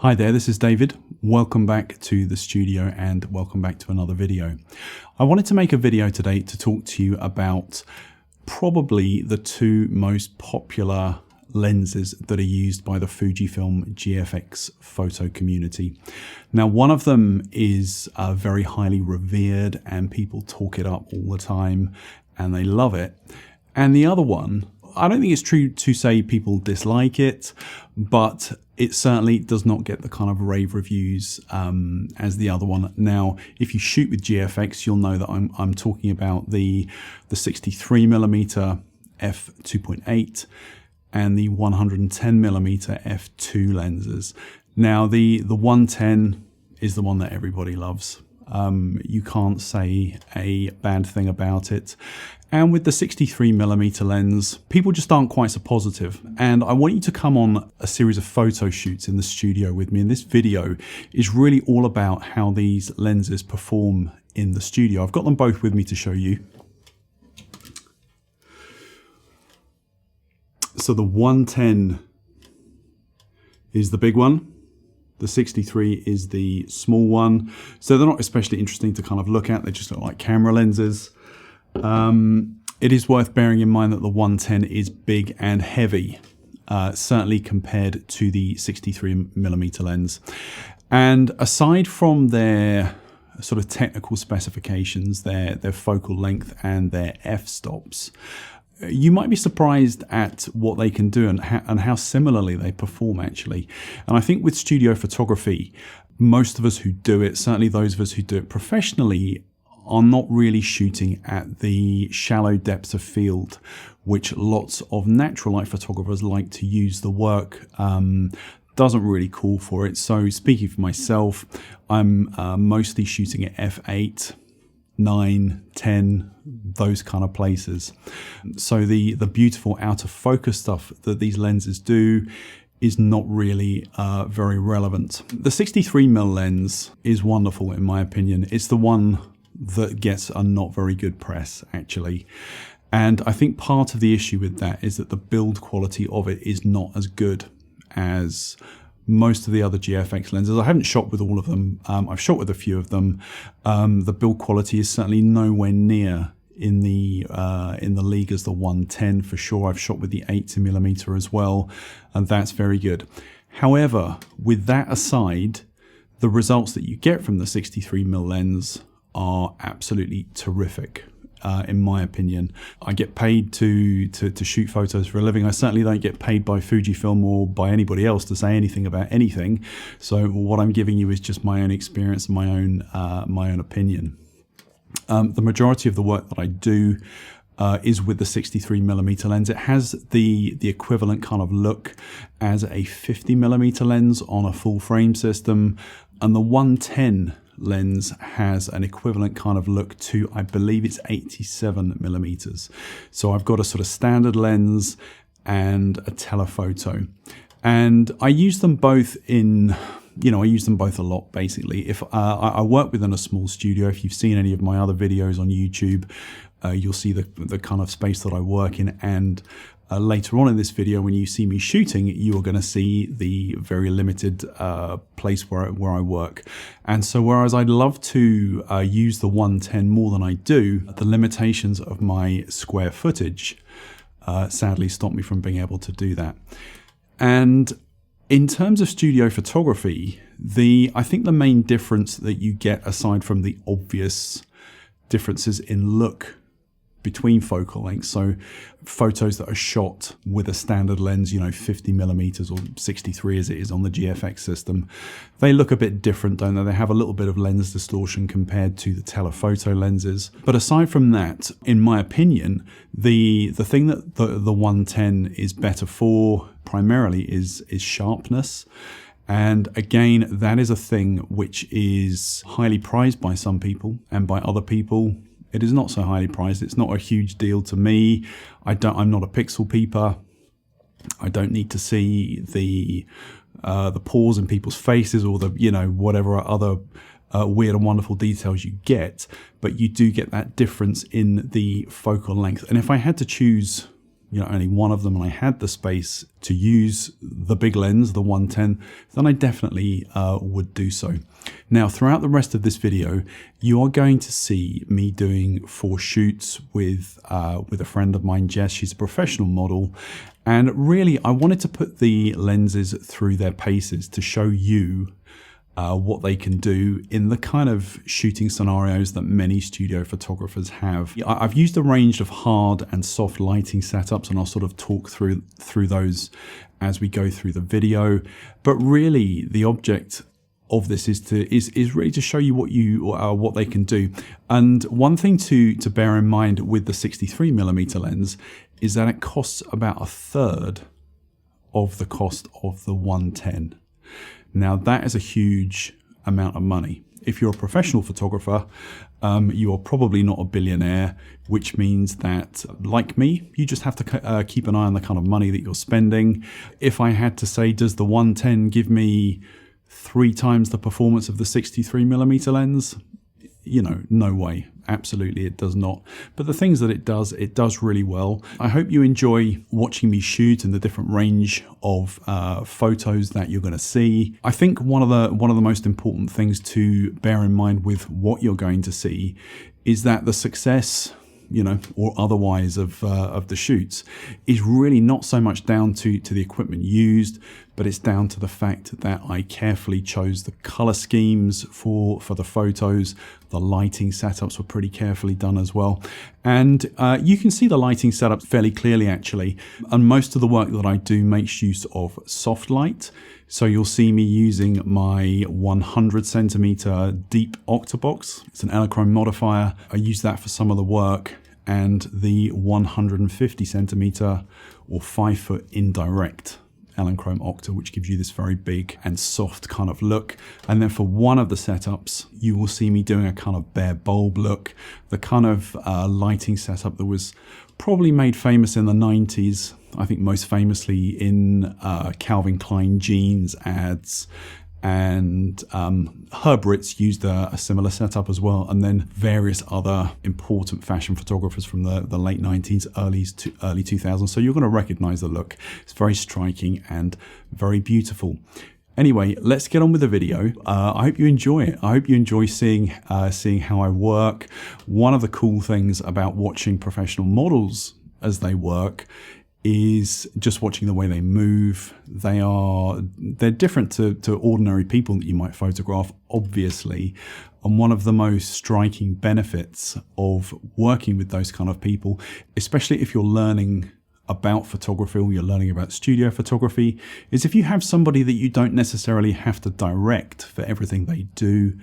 Hi there, this is David. Welcome back to the studio and welcome back to another video. I wanted to make a video today to talk to you about probably the two most popular lenses that are used by the Fujifilm GFX photo community. Now, one of them is very highly revered and people talk it up all the time and they love it. And the other one, I don't think it's true to say people dislike it, but it certainly does not get the kind of rave reviews as the other one. Now, if you shoot with GFX, you'll know that I'm talking about the 63mm f2.8 and the 110mm f2 lenses. Now, the 110 is the one that everybody loves. You can't say a bad thing about it. And with the 63mm lens, people just aren't quite so positive. And I want you to come on a series of photo shoots in the studio with me. And this video is really all about how these lenses perform in the studio. I've got them both with me to show you. So the 110 is the big one. The 63 is the small one. So they're not especially interesting to kind of look at. They just look like camera lenses. It is worth bearing in mind that the 110 is big and heavy, certainly compared to the 63mm lens. And aside from their sort of technical specifications, their focal length and their f-stops, you might be surprised at what they can do and how similarly they perform actually. And I think with studio photography, most of us who do it, certainly those of us who do it professionally, are not really shooting at the shallow depths of field, which lots of natural light photographers like to use. The work doesn't really call for it. So speaking for myself, I'm mostly shooting at f8, 9, 10, those kind of places. So the beautiful out of focus stuff that these lenses do is not really very relevant. The 63mm lens is wonderful in my opinion. It's the one that gets a not very good press actually. And I think part of the issue with that is that the build quality of it is not as good as most of the other GFX lenses. I haven't shot with all of them. I've shot with a few of them. The build quality is certainly nowhere near in the league as the 110 for sure. I've shot with the 80mm as well, and that's very good. However, with that aside, the results that you get from the 63mm lens are absolutely terrific. In my opinion, I get paid to shoot photos for a living. I certainly don't get paid by Fujifilm or by anybody else to say anything about anything. So what I'm giving you is just my own experience and my own opinion. The majority of the work that I do is with the 63mm lens. It has the equivalent kind of look as a 50mm lens on a full frame system, and the 110 lens has an equivalent kind of look to, I believe it's 87mm. So I've got a sort of standard lens and a telephoto, and I use them both in, I use them both a lot basically. If I work within a small studio, if you've seen any of my other videos on YouTube, you'll see the kind of space that I work in, and later on in this video, when you see me shooting, you are going to see the very limited place where I work. And so whereas I'd love to use the 110 more than I do, the limitations of my square footage sadly stop me from being able to do that. And in terms of studio photography, I think the main difference that you get, aside from the obvious differences in look between focal lengths, so photos that are shot with a standard lens, 50mm or 63 as it is on the GFX system, they look a bit different, don't they? They have a little bit of lens distortion compared to the telephoto lenses. But aside from that, in my opinion, the thing that the 110 is better for primarily is sharpness. And again, that is a thing which is highly prized by some people, and by other people it is not so highly prized. It's not a huge deal to me. I'm not a pixel peeper. I don't need to see the pores in people's faces or the whatever other weird and wonderful details you get, but you do get that difference in the focal length. And if I had to choose only one of them and I had the space to use the big lens, the 110, then I definitely would do so. Now, throughout the rest of this video, you are going to see me doing 4 shoots with a friend of mine, Jess. She's a professional model. And really, I wanted to put the lenses through their paces to show you what they can do in the kind of shooting scenarios that many studio photographers have. I've used a range of hard and soft lighting setups, and I'll sort of talk through those as we go through the video. But really, the object of this is really to show you what they can do. And one thing to bear in mind with the 63mm lens is that it costs about 1/3 of the cost of the 110. Now, that is a huge amount of money. If you're a professional photographer, you are probably not a billionaire, which means that, like me, you just have to keep an eye on the kind of money that you're spending. If I had to say, does the 110 give me 3 times the performance of the 63mm lens? No way. Absolutely, it does not. But the things that it does really well. I hope you enjoy watching me shoot and the different range of photos that you're going to see. I think one of the most important things to bear in mind with what you're going to see is that the success, or otherwise of the shoots is really not so much down to the equipment used, but it's down to the fact that I carefully chose the color schemes for the photos. The lighting setups were pretty carefully done as well. And you can see the lighting setup fairly clearly, actually. And most of the work that I do makes use of soft light. So you'll see me using my 100cm deep octabox. It's an Elechrome modifier. I use that for some of the work, and the 150cm or 5-foot indirect Elechrome octa, which gives you this very big and soft kind of look. And then for one of the setups, you will see me doing a kind of bare bulb look, the kind of lighting setup that was probably made famous in the 90s. I think most famously in Calvin Klein jeans ads, and Herb Ritts used a similar setup as well, and then various other important fashion photographers from the late 90s, early 2000s. So you're going to recognize the look. It's very striking and very beautiful. Anyway, let's get on with the video. I hope you enjoy it. I hope you enjoy seeing how I work. One of the cool things about watching professional models as they work is just watching the way they move. They're different to ordinary people that you might photograph, obviously. And one of the most striking benefits of working with those kind of people, especially if you're learning about photography or you're learning about studio photography, is if you have somebody that you don't necessarily have to direct for everything they do.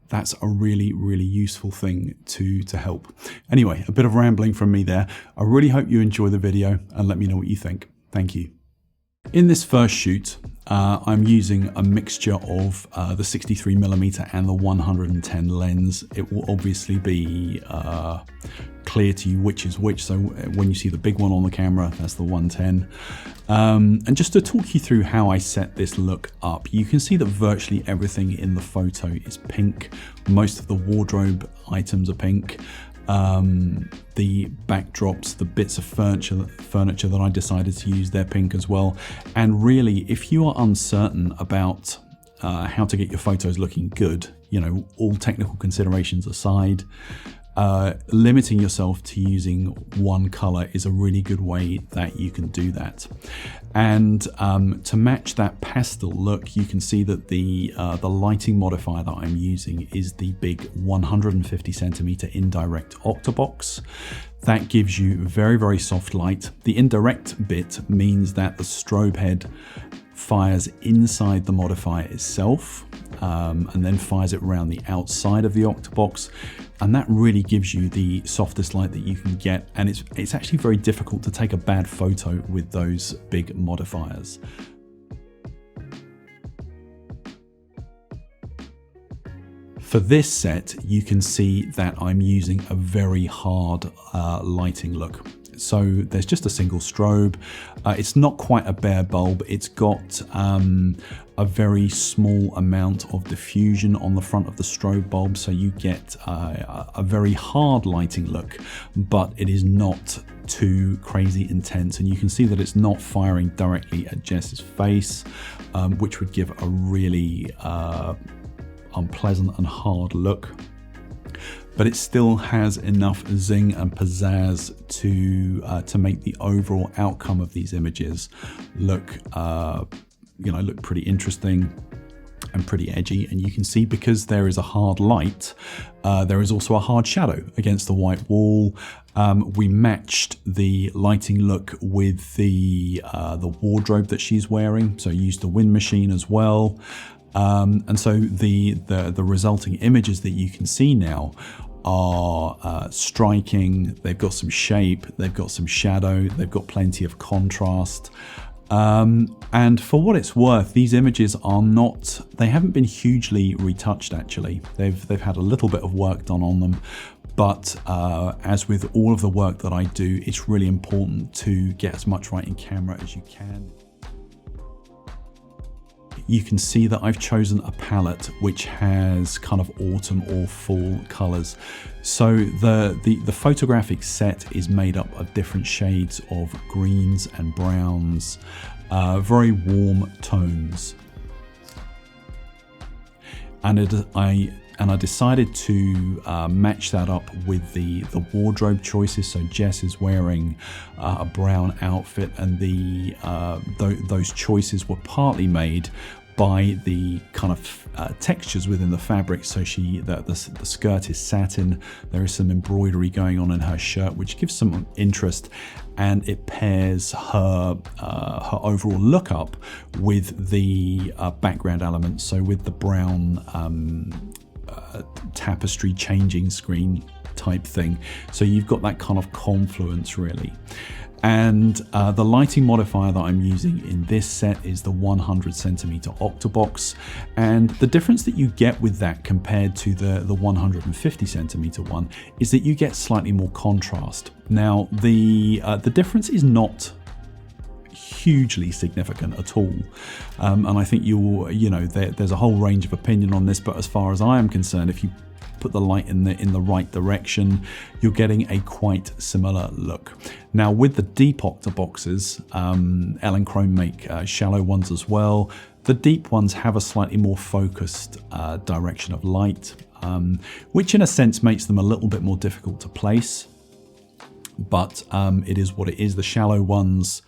That's a really, really useful thing to help. Anyway, a bit of rambling from me there. I really hope you enjoy the video and let me know what you think. Thank you. In this first shoot, I'm using a mixture of the 63mm and the 110 lens. It will obviously be clear to you which is which. So when you see the big one on the camera, that's the 110. And just to talk you through how I set this look up, you can see that virtually everything in the photo is pink. Most of the wardrobe items are pink. The backdrops, the bits of furniture that I decided to use, they're pink as well. And really, if you are uncertain about how to get your photos looking good, all technical considerations aside, limiting yourself to using one color is a really good way that you can do that. And to match that pastel look, you can see that the lighting modifier that I'm using is the big 150cm indirect octabox. That gives you very, very soft light. The indirect bit means that the strobe head fires inside the modifier itself, and then fires it around the outside of the octabox, and that really gives you the softest light that you can get. And it's actually very difficult to take a bad photo with those big modifiers. For this set, you can see that I'm using a very hard lighting look. So there's just a single strobe. It's not quite a bare bulb. It's got a very small amount of diffusion on the front of the strobe bulb, so you get a very hard lighting look, but it is not too crazy intense, and you can see that it's not firing directly at Jess's face, which would give a really unpleasant and hard look. But it still has enough zing and pizzazz to make the overall outcome of these images look look pretty interesting and pretty edgy. And you can see, because there is a hard light, there is also a hard shadow against the white wall. We matched the lighting look with the wardrobe that she's wearing, so used the wind machine as well. And so the resulting images that you can see now are striking. They've got some shape, they've got some shadow, they've got plenty of contrast. And for what it's worth, these images are not, they haven't been hugely retouched actually. They've had a little bit of work done on them, but as with all of the work that I do, it's really important to get as much right in camera as you can. You can see that I've chosen a palette which has kind of autumn or fall colors. So the photographic set is made up of different shades of greens and browns, very warm tones. And I decided to match that up with the wardrobe choices. So Jess is wearing a brown outfit, and those choices were partly made by the kind of textures within the fabric. So the skirt is satin, there is some embroidery going on in her shirt, which gives some interest, and it pairs her overall look up with the background elements. So with the brown tapestry changing screen type thing. So you've got that kind of confluence really. And the lighting modifier that I'm using in this set is the 100cm Octobox, and the difference that you get with that compared to the 150cm one is that you get slightly more contrast. Now the difference is not hugely significant at all, and I think there's a whole range of opinion on this, but as far as I am concerned, if you put the light in the right direction, you're getting a quite similar look. Now with the deep Octoboxes, Elechrome make shallow ones as well. The deep ones have a slightly more focused direction of light, which in a sense makes them a little bit more difficult to place, but it is what it is. The shallow ones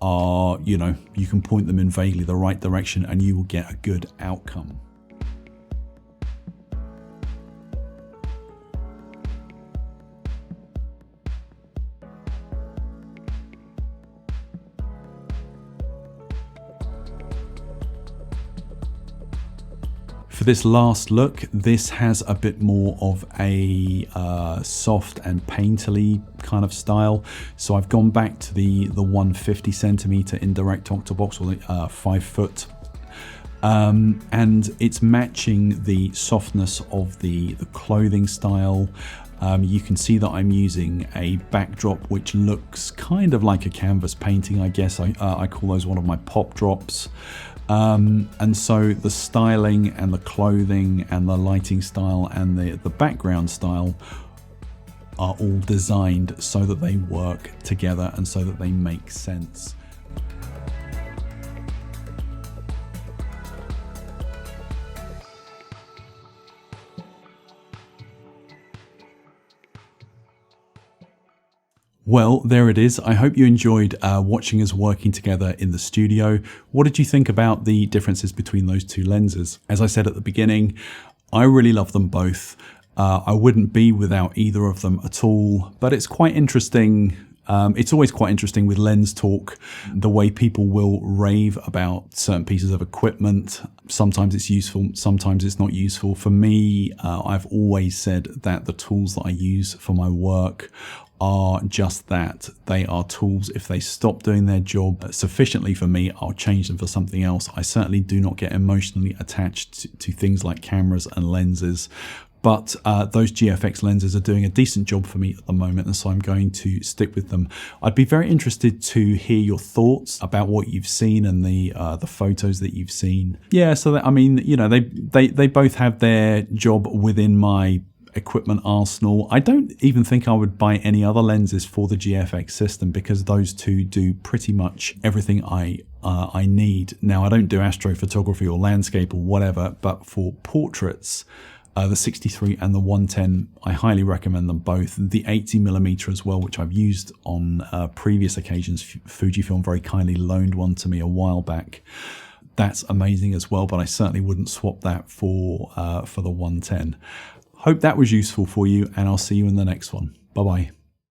are, you can point them in vaguely the right direction and you will get a good outcome. For this last look, this has a bit more of a soft and painterly kind of style. So I've gone back to the 150cm indirect Octobox, or the 5 foot. And it's matching the softness of the clothing style. You can see that I'm using a backdrop which looks kind of like a canvas painting, I guess. I call those one of my pop drops. And so the styling and the clothing and the lighting style and the background style are all designed so that they work together and so that they make sense. Well, there it is. I hope you enjoyed watching us working together in the studio. What did you think about the differences between those two lenses? As I said at the beginning, I really love them both. I wouldn't be without either of them at all, but it's quite interesting. It's always quite interesting with lens talk, the way people will rave about certain pieces of equipment. Sometimes it's useful, sometimes it's not useful. For me, I've always said that the tools that I use for my work are just that. They are tools. If they stop doing their job sufficiently for me, I'll change them for something else. I certainly do not get emotionally attached to things like cameras and lenses, but those GFX lenses are doing a decent job for me at the moment, and so I'm going to stick with them. I'd be very interested to hear your thoughts about what you've seen and the photos that you've seen. Yeah, so that, I mean, you know, they both have their job within my equipment arsenal. I don't even think I would buy any other lenses for the GFX system, because those two do pretty much everything I need. Now, I don't do astrophotography or landscape or whatever, but for portraits, the 63 and the 110, I highly recommend them both. The 80mm as well, which I've used on previous occasions. Fujifilm very kindly loaned one to me a while back. That's amazing as well, but I certainly wouldn't swap that for the 110. Hope that was useful for you, and I'll see you in the next one. Bye-bye.